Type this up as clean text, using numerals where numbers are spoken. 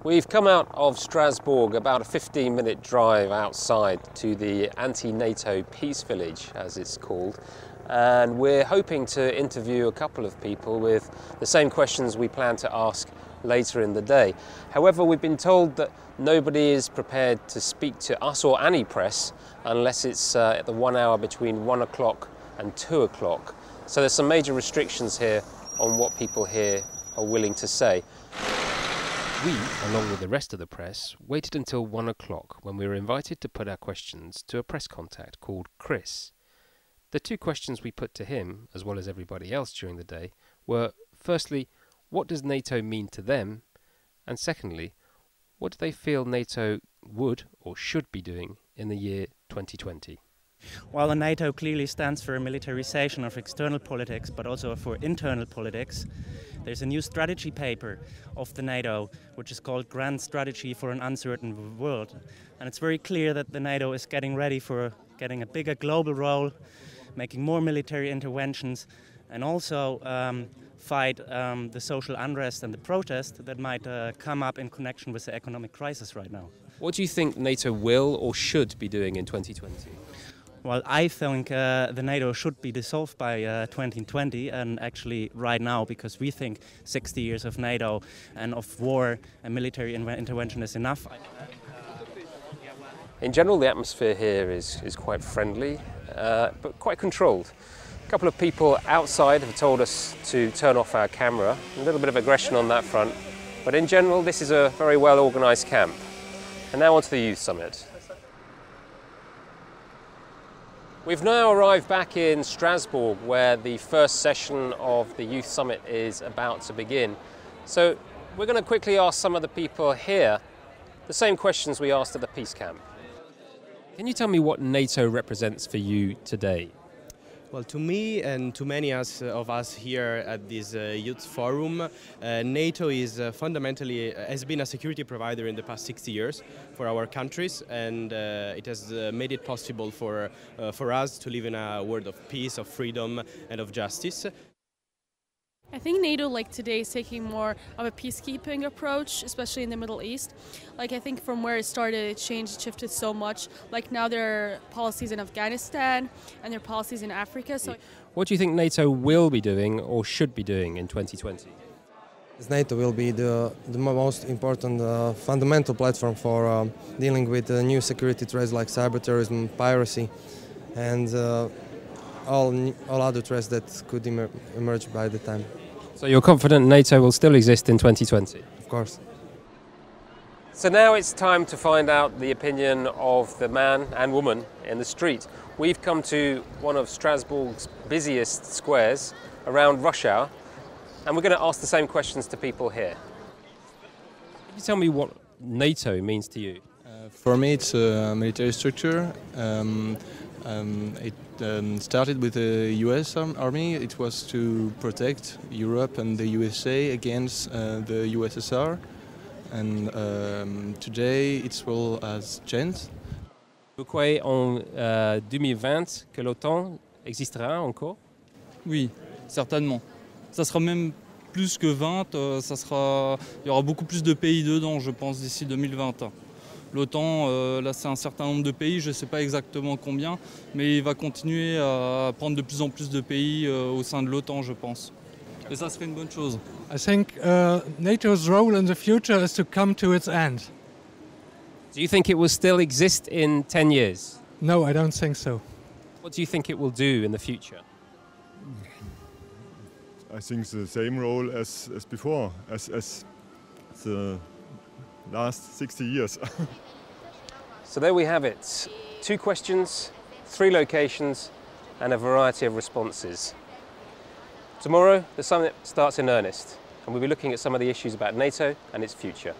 We've come out of Strasbourg, about a 15-minute drive outside to the anti-NATO peace village, as it's called. And we're hoping to interview a couple of people with the same questions we plan to ask later in the day. However, we've been told that nobody is prepared to speak to us or any press unless it's at the 1 hour between 1 o'clock and 2 o'clock. So there's some major restrictions here on what people here are willing to say. We, along with the rest of the press, waited until 1 o'clock when we were invited to put our questions to a press contact called Chris. The two questions we put to him, as well as everybody else during the day, were, firstly, what does NATO mean to them? And secondly, what do they feel NATO would or should be doing in the year 2020? While NATO clearly stands for a militarization of external politics, but also for internal politics, there's a new strategy paper of the NATO, which is called Grand Strategy for an Uncertain World. And it's very clear that the NATO is getting ready for getting a bigger global role, making more military interventions, and also fight the social unrest and the protest that might come up in connection with the economic crisis right now. What do you think NATO will or should be doing in 2020? Well, I think the NATO should be dissolved by 2020, and actually right now, because we think 60 years of NATO and of war and military intervention is enough. In general, the atmosphere here is quite friendly, but quite controlled. A couple of people outside have told us to turn off our camera. A little bit of aggression on that front, but in general, this is a very well organised camp. And now on to the Youth Summit. We've now arrived back in Strasbourg, where the first session of the Youth Summit is about to begin. So we're going to quickly ask some of the people here the same questions we asked at the peace camp. Can you tell me what NATO represents for you today? Well, to me and to many of us here at this youth forum, NATO is fundamentally has been a security provider in the past 60 years for our countries, and it has made it possible for us to live in a world of peace, of freedom, and of justice. I think NATO, like today, is taking more of a peacekeeping approach, especially in the Middle East. Like, I think from where it started, it changed, it shifted so much. Like, now there are policies in Afghanistan and there are policies in Africa. So, what do you think NATO will be doing or should be doing in 2020? NATO will be the most important fundamental platform for dealing with new security threats like cyber terrorism, piracy, and all other threats that could emerge by the time. So you're confident NATO will still exist in 2020? Of course. So now it's time to find out the opinion of the man and woman in the street. We've come to one of Strasbourg's busiest squares around rush hour, and we're going to ask the same questions to people here. Can you tell me what NATO means to you? For me, it's a military structure. It started with the US Army. It was to protect Europe and the USA against the USSR. And today, its role has changed. Vous croyez en 2020 que l'OTAN existera encore? Oui, certainement. Ça sera même plus que 20. Il y aura beaucoup plus de pays dedans, je pense, d'ici 2020. L'OTAN, là c'est un certain nombre de pays, je ne sais pas exactement combien, mais il va continuer à prendre de plus en plus de pays au sein de l'OTAN, je pense. Et ça serait une bonne chose. I think NATO's role in the future is to come to its end. Do you think it will still exist in 10 years? No, I don't think so. What do you think it will do in the future? I think the same role as before, as the last 60 years. So there we have it. 2 questions, 3 locations, and a variety of responses. Tomorrow, the summit starts in earnest, and we'll be looking at some of the issues about NATO and its future.